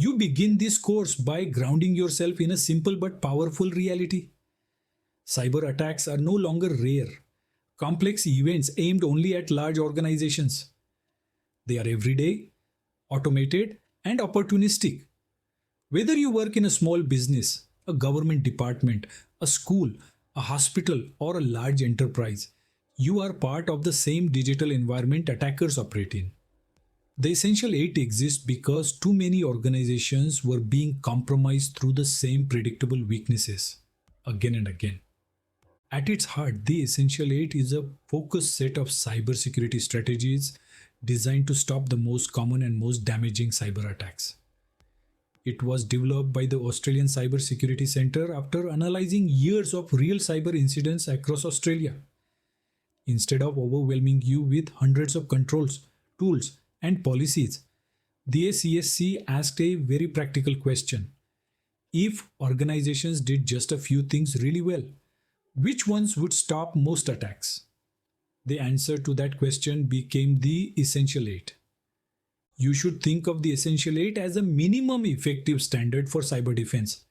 You begin this course by grounding yourself in a simple but powerful reality. Cyber attacks are no longer rare, complex events aimed only at large organizations. They are everyday, automated, and opportunistic. Whether you work in a small business, a government department, a school, a hospital, or a large enterprise, you are part of the same digital environment attackers operate in. The Essential 8 exists because too many organizations were being compromised through the same predictable weaknesses again and again. At its heart, the Essential 8 is a focused set of cybersecurity strategies designed to stop the most common and most damaging cyber attacks. It was developed by the Australian Cybersecurity Centre after analyzing years of real cyber incidents across Australia. Instead of overwhelming you with hundreds of controls, tools, and policies, the ACSC asked a very practical question. If organizations did just a few things really well, which ones would stop most attacks? The answer to that question became the Essential 8. You should think of the Essential 8 as a minimum effective standard for cyber defense.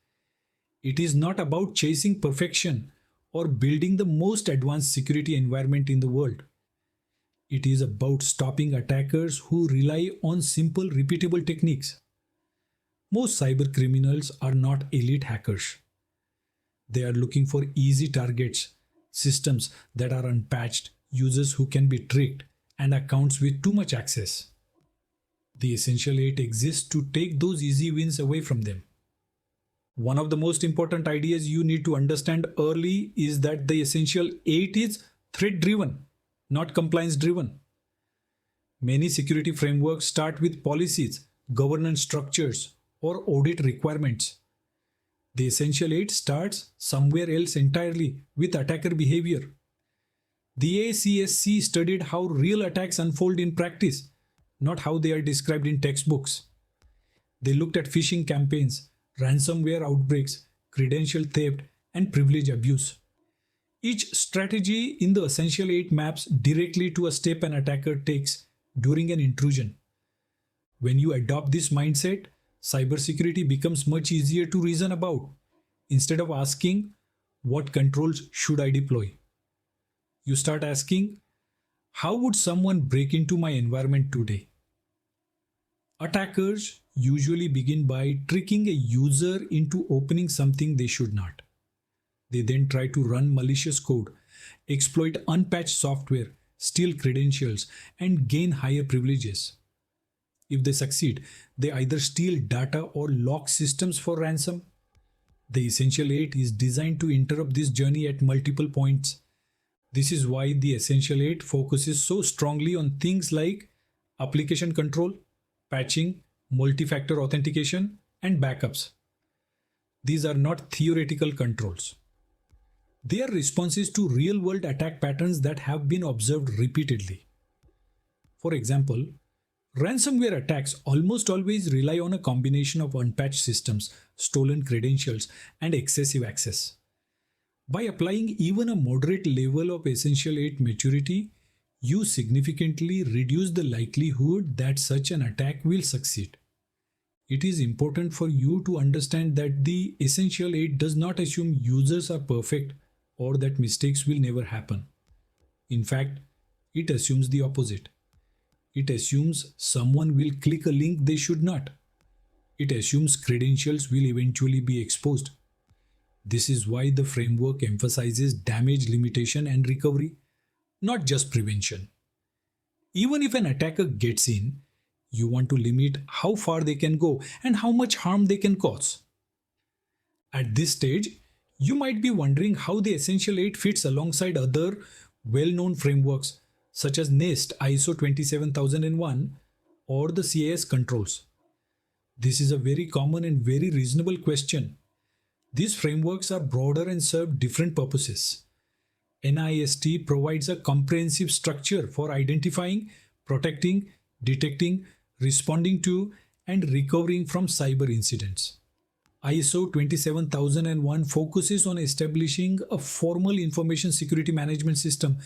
It is not about chasing perfection or building the most advanced security environment in the world. It is about stopping attackers who rely on simple, repeatable techniques. Most cyber criminals are not elite hackers. They are looking for easy targets, systems that are unpatched, users who can be tricked, and accounts with too much access. The Essential 8 exists to take those easy wins away from them. One of the most important ideas you need to understand early is that the Essential 8 is threat-driven, not compliance-driven. Many security frameworks start with policies, governance structures, or audit requirements. The Essential 8 starts somewhere else entirely with attacker behavior. The ACSC studied how real attacks unfold in practice, not how they are described in textbooks. They looked at phishing campaigns, ransomware outbreaks, credential theft, and privilege abuse. Each strategy in the Essential 8 maps directly to a step an attacker takes during an intrusion. When you adopt this mindset, cybersecurity becomes much easier to reason about. Instead of asking, what controls should I deploy? You start asking, how would someone break into my environment today? Attackers usually begin by tricking a user into opening something they should not. They then try to run malicious code, exploit unpatched software, steal credentials, and gain higher privileges. If they succeed, they either steal data or lock systems for ransom. The Essential 8 is designed to interrupt this journey at multiple points. This is why the Essential 8 focuses so strongly on things like application control, patching, multi-factor authentication, and backups. These are not theoretical controls. They are responses to real-world attack patterns that have been observed repeatedly. For example, ransomware attacks almost always rely on a combination of unpatched systems, stolen credentials, and excessive access. By applying even a moderate level of Essential 8 maturity, you significantly reduce the likelihood that such an attack will succeed. It is important for you to understand that the Essential 8 does not assume users are perfect or that mistakes will never happen. In fact, it assumes the opposite. It assumes someone will click a link they should not. It assumes credentials will eventually be exposed. This is why the framework emphasizes damage limitation and recovery, not just prevention. Even if an attacker gets in, you want to limit how far they can go and how much harm they can cause. At this stage, you might be wondering how the Essential 8 fits alongside other well-known frameworks such as NIST ISO 27001 or the CIS controls. This is a very common and very reasonable question. These frameworks are broader and serve different purposes. NIST provides a comprehensive structure for identifying, protecting, detecting, responding to, and recovering from cyber incidents. ISO 27001 focuses on establishing a formal information security management system,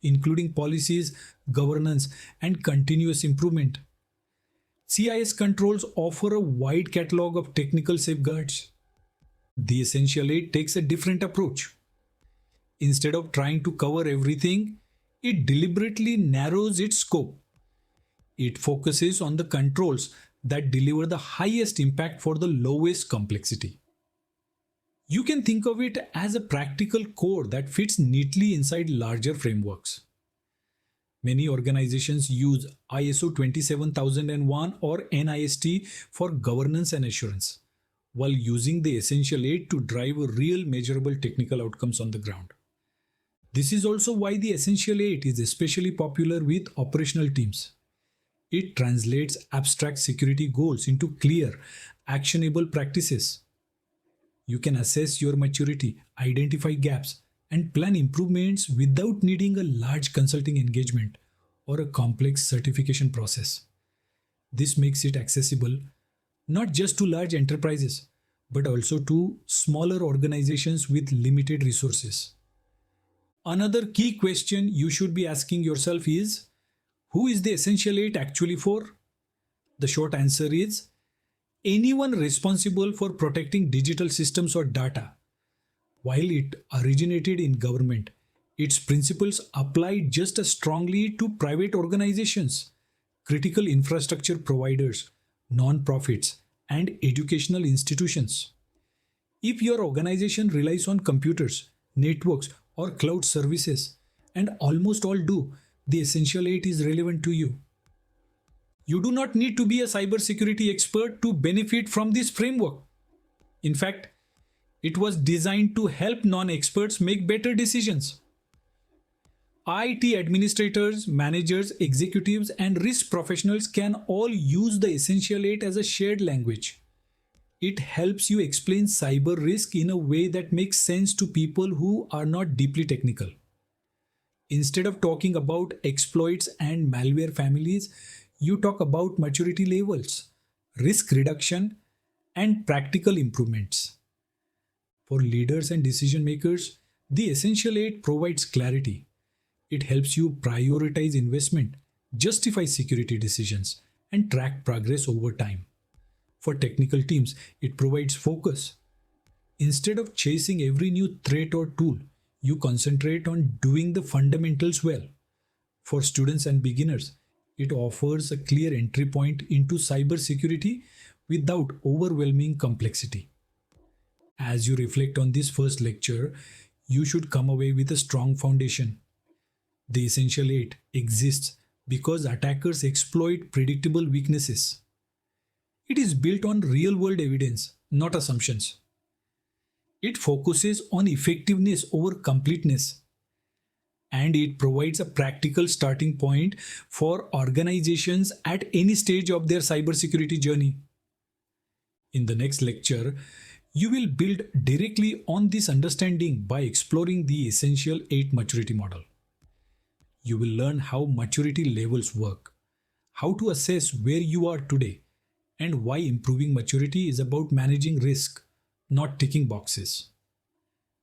including policies, governance, and continuous improvement. CIS controls offer a wide catalog of technical safeguards. The Essential 8 takes a different approach. Instead of trying to cover everything, it deliberately narrows its scope. It focuses on the controls that deliver the highest impact for the lowest complexity. You can think of it as a practical core that fits neatly inside larger frameworks. Many organizations use ISO 27001 or NIST for governance and assurance, while using the Essential 8 to drive real measurable technical outcomes on the ground. This is also why the Essential 8 is especially popular with operational teams. It translates abstract security goals into clear, actionable practices. You can assess your maturity, identify gaps, and plan improvements without needing a large consulting engagement or a complex certification process. This makes it accessible not just to large enterprises, but also to smaller organizations with limited resources. Another key question you should be asking yourself is, who is the Essential 8 actually for? The short answer is, anyone responsible for protecting digital systems or data. While it originated in government, its principles apply just as strongly to private organizations, critical infrastructure providers, non-profits, and educational institutions. If your organization relies on computers, networks, or cloud services, and almost all do, the Essential 8 is relevant to you. You do not need to be a cybersecurity expert to benefit from this framework. In fact, it was designed to help non-experts make better decisions. IT administrators, managers, executives, and risk professionals can all use the Essential 8 as a shared language. It helps you explain cyber risk in a way that makes sense to people who are not deeply technical. Instead of talking about exploits and malware families, you talk about maturity levels, risk reduction, and practical improvements. For leaders and decision makers, the Essential 8 provides clarity. It helps you prioritize investment, justify security decisions, and track progress over time. For technical teams, it provides focus. Instead of chasing every new threat or tool, you concentrate on doing the fundamentals well. For students and beginners, it offers a clear entry point into cybersecurity without overwhelming complexity. As you reflect on this first lecture, you should come away with a strong foundation. The Essential 8 exists because attackers exploit predictable weaknesses. It is built on real-world evidence, not assumptions. It focuses on effectiveness over completeness. And it provides a practical starting point for organizations at any stage of their cybersecurity journey. In the next lecture, you will build directly on this understanding by exploring the Essential 8 maturity model. You will learn how maturity levels work, how to assess where you are today, and why improving maturity is about managing risk, not ticking boxes.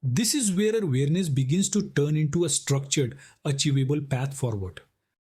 This is where awareness begins to turn into a structured, achievable path forward.